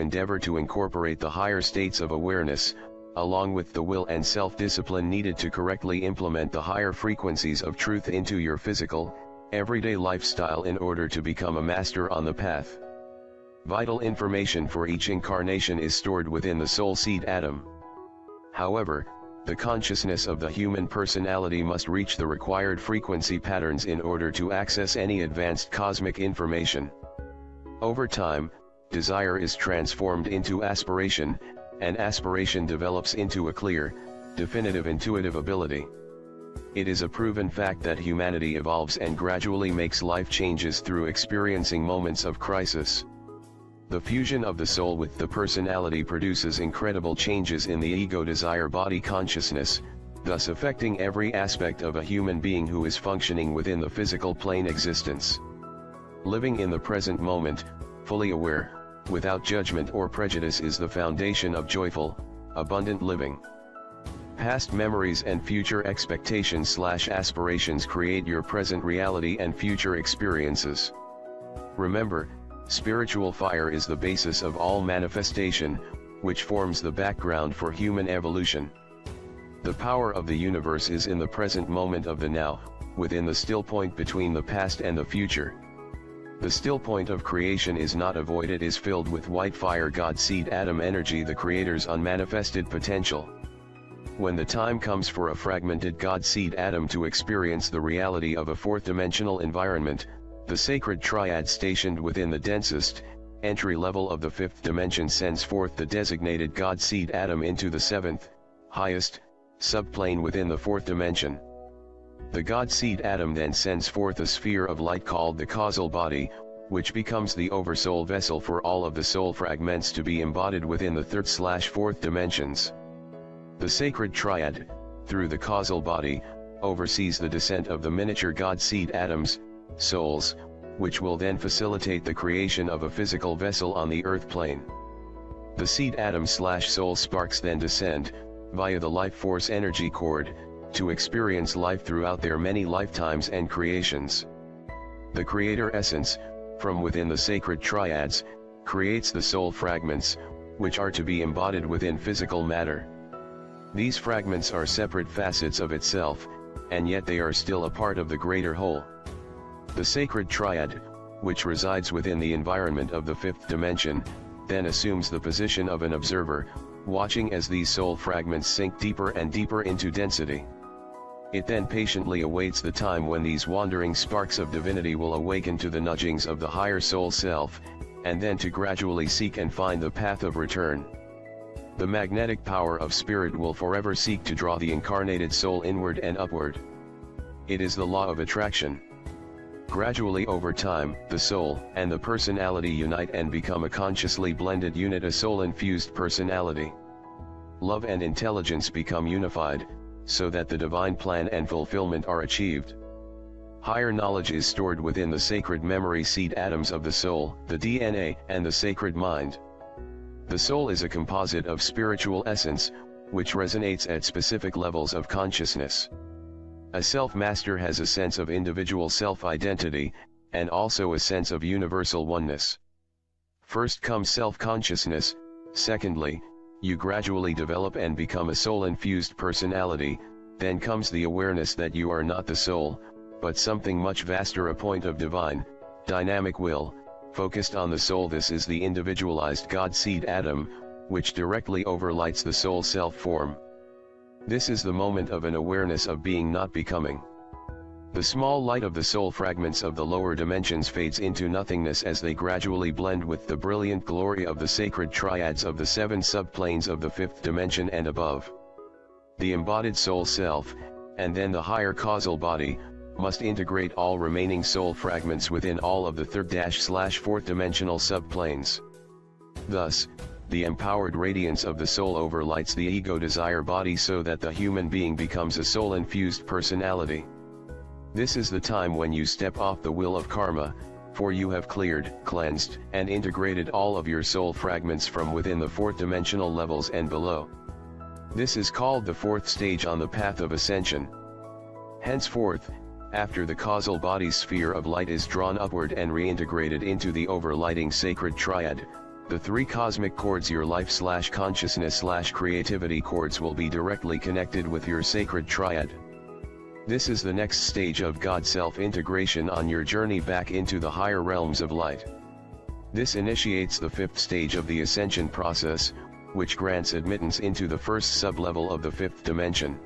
endeavor to incorporate the higher states of awareness, along with the will and self-discipline needed to correctly implement the higher frequencies of truth into your physical, everyday lifestyle in order to become a master on the path. Vital information for each incarnation is stored within the soul seed atom. However, the consciousness of the human personality must reach the required frequency patterns in order to access any advanced cosmic information. Over time, desire is transformed into aspiration, and aspiration develops into a clear, definitive intuitive ability. It is a proven fact that humanity evolves and gradually makes life changes through experiencing moments of crisis. The fusion of the soul with the personality produces incredible changes in the ego-desire-body consciousness, thus affecting every aspect of a human being who is functioning within the physical plane existence. Living in the present moment, fully aware, without judgment or prejudice is the foundation of joyful, abundant living. Past memories and future expectations/aspirations create your present reality and future experiences. Remember, spiritual fire is the basis of all manifestation, which forms the background for human evolution. The power of the universe is in the present moment of the now, within the still point between the past and the future. The still point of creation is not a void, it is filled with white fire God seed atom energy, the Creator's unmanifested potential. When the time comes for a fragmented God seed atom to experience the reality of a fourth-dimensional environment, the sacred triad stationed within the densest, entry level of the fifth dimension sends forth the designated God seed atom into the seventh, highest, subplane within the fourth dimension. The God seed atom then sends forth a sphere of light called the causal body, which becomes the oversoul vessel for all of the soul fragments to be embodied within the third/fourth dimensions. The sacred triad, through the causal body, oversees the descent of the miniature God seed atoms, souls, which will then facilitate the creation of a physical vessel on the earth plane. The seed atom/soul sparks then descend, via the life force energy cord, to experience life throughout their many lifetimes and creations. The Creator Essence, from within the sacred triads, creates the soul fragments, which are to be embodied within physical matter. These fragments are separate facets of itself, and yet they are still a part of the greater whole. The sacred triad, which resides within the environment of the fifth dimension, then assumes the position of an observer, watching as these soul fragments sink deeper and deeper into density. It then patiently awaits the time when these wandering sparks of divinity will awaken to the nudgings of the higher soul self, and then to gradually seek and find the path of return. The magnetic power of spirit will forever seek to draw the incarnated soul inward and upward. It is the law of attraction. Gradually over time, the soul and the personality unite and become a consciously blended unit, a soul-infused personality. Love and intelligence become unified, so that the divine plan and fulfillment are achieved. Higher knowledge is stored within the sacred memory seed atoms of the soul, the DNA, and the sacred mind. The soul is a composite of spiritual essence, which resonates at specific levels of consciousness. A self-master has a sense of individual self-identity, and also a sense of universal oneness. First comes self-consciousness, secondly, you gradually develop and become a soul-infused personality, then comes the awareness that you are not the soul, but something much vaster, a point of divine, dynamic will, focused on the soul. This is the individualized God seed atom, which directly overlights the soul self-form. This is the moment of an awareness of being, not becoming. The small light of the soul fragments of the lower dimensions fades into nothingness as they gradually blend with the brilliant glory of the sacred triads of the 7 subplanes of the 5th dimension and above. The embodied soul self, and then the higher causal body, must integrate all remaining soul fragments within all of the 3rd/4th dimensional subplanes. Thus, the empowered radiance of the soul overlights the ego desire body so that the human being becomes a soul-infused personality. This is the time when you step off the wheel of karma, for you have cleared, cleansed, and integrated all of your soul fragments from within the 4th dimensional levels and below. This is called the 4th stage on the path of ascension. Henceforth, after the causal body's sphere of light is drawn upward and reintegrated into the overlighting sacred triad, The 3 cosmic chords, your life/consciousness/creativity chords, will be directly connected with your sacred triad. This is the next stage of God self-integration on your journey back into the higher realms of light. This initiates the 5th stage of the ascension process, which grants admittance into the first sub-level of the 5th dimension.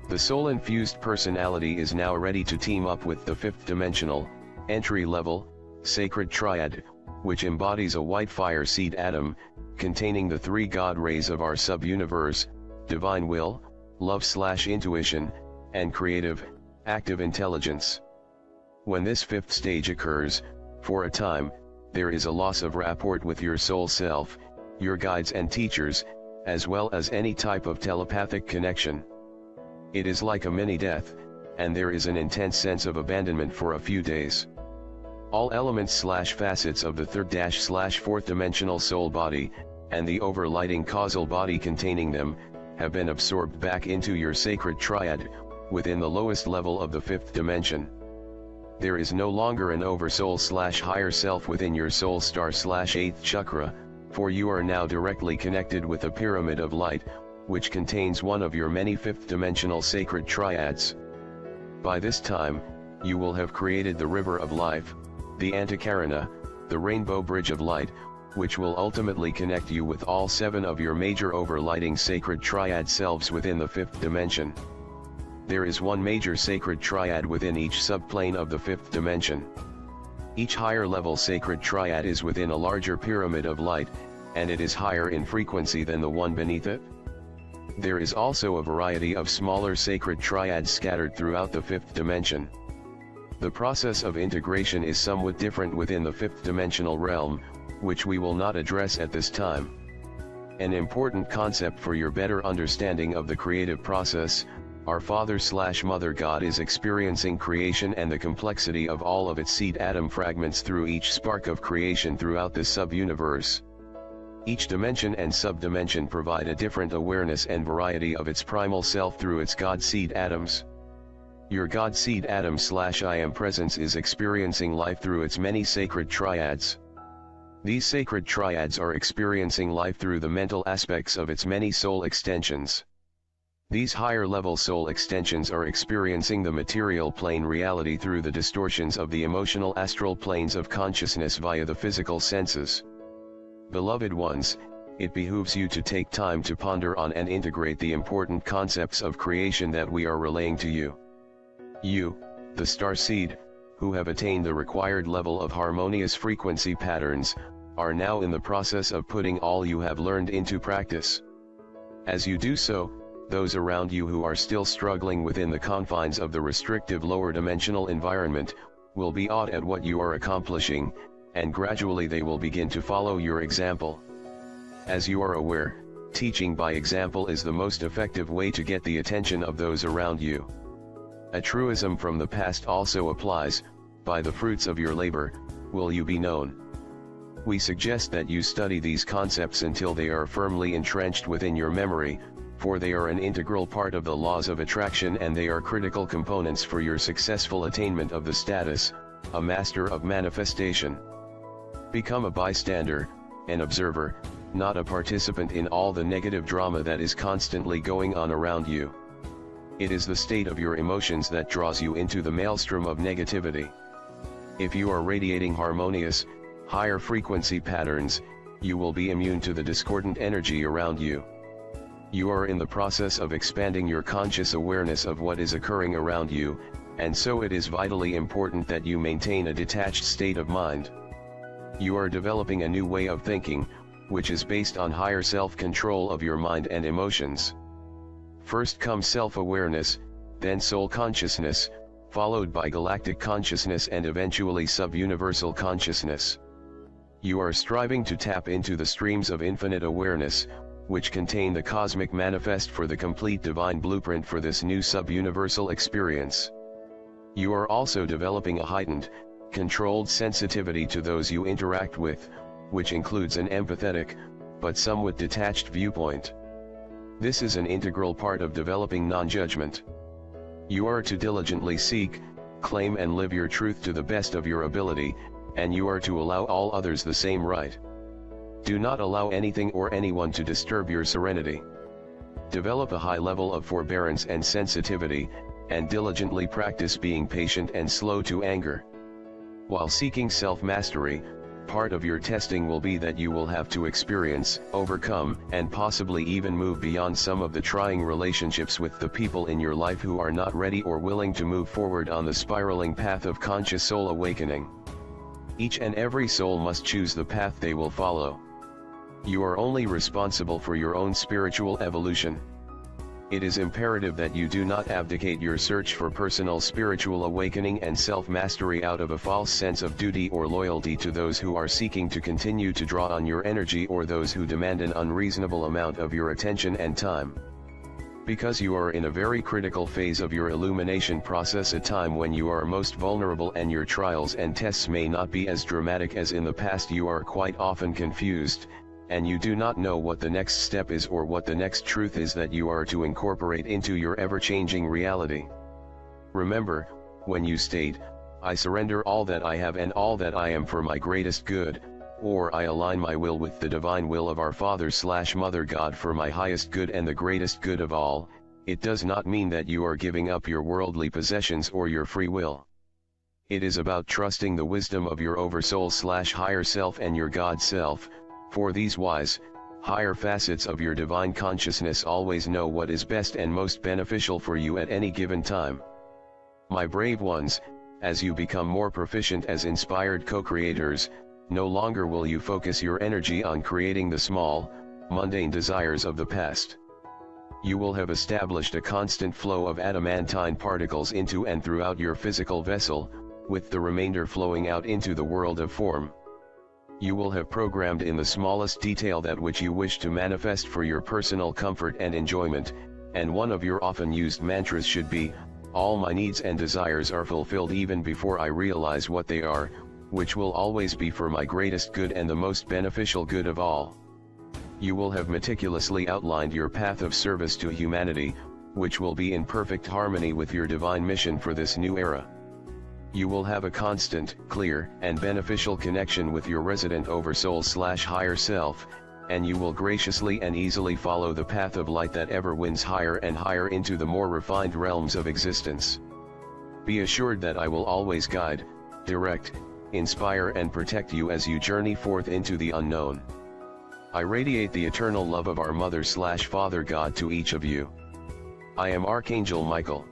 The soul-infused personality is now ready to team up with the 5th dimensional, entry-level, sacred triad, which embodies a white fire seed atom, containing the 3 God rays of our sub-universe: divine will, love/intuition, and creative, active intelligence. When this 5th stage occurs, for a time, there is a loss of rapport with your soul self, your guides and teachers, as well as any type of telepathic connection. It is like a mini-death, and there is an intense sense of abandonment for a few days. All elements/facets of the 3rd/4th dimensional soul body, and the overlighting causal body containing them, have been absorbed back into your sacred triad, within the lowest level of the 5th dimension. There is no longer an oversoul/higher self within your soul star/8th chakra, for you are now directly connected with a pyramid of light, which contains one of your many 5th dimensional sacred triads. By this time, you will have created the river of life, the Antakarana, the rainbow bridge of light, which will ultimately connect you with all 7 of your major overlighting sacred triad selves within the 5th dimension. There is one major sacred triad within each subplane of the 5th dimension. Each higher level sacred triad is within a larger pyramid of light, and it is higher in frequency than the one beneath it. There is also a variety of smaller sacred triads scattered throughout the 5th dimension. The process of integration is somewhat different within the 5th dimensional realm, which we will not address at this time. An important concept for your better understanding of the creative process: our Father/Mother God is experiencing creation and the complexity of all of its seed atom fragments through each spark of creation throughout the sub-universe. Each dimension and sub-dimension provide a different awareness and variety of its primal self through its God seed atoms. Your God seed atom/I am presence is experiencing life through its many sacred triads. These sacred triads are experiencing life through the mental aspects of its many soul extensions. These higher-level soul extensions are experiencing the material plane reality through the distortions of the emotional astral planes of consciousness via the physical senses. Beloved ones, it behooves you to take time to ponder on and integrate the important concepts of creation that we are relaying to you. You, the star seed, who have attained the required level of harmonious frequency patterns, are now in the process of putting all you have learned into practice. As you do so, those around you who are still struggling within the confines of the restrictive lower dimensional environment, will be awed at what you are accomplishing, and gradually they will begin to follow your example. As you are aware, teaching by example is the most effective way to get the attention of those around you. A truism from the past also applies: by the fruits of your labor, will you be known. We suggest that you study these concepts until they are firmly entrenched within your memory, for they are an integral part of the laws of attraction and they are critical components for your successful attainment of the status, a master of manifestation. Become a bystander, an observer, not a participant in all the negative drama that is constantly going on around you. It is the state of your emotions that draws you into the maelstrom of negativity. If you are radiating harmonious, higher frequency patterns, you will be immune to the discordant energy around you. You are in the process of expanding your conscious awareness of what is occurring around you, and so it is vitally important that you maintain a detached state of mind. You are developing a new way of thinking, which is based on higher self-control of your mind and emotions. First comes self-awareness, then soul consciousness, followed by galactic consciousness and eventually sub-universal consciousness. You are striving to tap into the streams of infinite awareness, which contain the cosmic manifest for the complete divine blueprint for this new sub-universal experience. You are also developing a heightened, controlled sensitivity to those you interact with, which includes an empathetic, but somewhat detached viewpoint. This is an integral part of developing non-judgment. You are to diligently seek, claim and live your truth to the best of your ability, and you are to allow all others the same right. Do not allow anything or anyone to disturb your serenity. Develop a high level of forbearance and sensitivity, and diligently practice being patient and slow to anger. While seeking self-mastery, part of your testing will be that you will have to experience, overcome, and possibly even move beyond some of the trying relationships with the people in your life who are not ready or willing to move forward on the spiraling path of conscious soul awakening. Each and every soul must choose the path they will follow. You are only responsible for your own spiritual evolution. It is imperative that you do not abdicate your search for personal spiritual awakening and self-mastery out of a false sense of duty or loyalty to those who are seeking to continue to draw on your energy or those who demand an unreasonable amount of your attention and time. Because you are in a very critical phase of your illumination process, a time when you are most vulnerable and your trials and tests may not be as dramatic as in the past, you are quite often confused, and you do not know what the next step is or what the next truth is that you are to incorporate into your ever-changing reality. Remember, when you state, "I surrender all that I have and all that I am for my greatest good," or "I align my will with the divine will of our Father/Mother God for my highest good and the greatest good of all," it does not mean that you are giving up your worldly possessions or your free will. It is about trusting the wisdom of your oversoul/higher self and your God self, for these wise, higher facets of your divine consciousness always know what is best and most beneficial for you at any given time. My brave ones, as you become more proficient as inspired co-creators, no longer will you focus your energy on creating the small, mundane desires of the past. You will have established a constant flow of adamantine particles into and throughout your physical vessel, with the remainder flowing out into the world of form. You will have programmed in the smallest detail that which you wish to manifest for your personal comfort and enjoyment, and one of your often used mantras should be, "All my needs and desires are fulfilled even before I realize what they are, which will always be for my greatest good and the most beneficial good of all." You will have meticulously outlined your path of service to humanity, which will be in perfect harmony with your divine mission for this new era. You will have a constant, clear, and beneficial connection with your resident oversoul/higher self, and you will graciously and easily follow the path of light that ever wins higher and higher into the more refined realms of existence. Be assured that I will always guide, direct, inspire and protect you as you journey forth into the unknown. I radiate the eternal love of our Mother/Father God to each of you. I am Archangel Michael.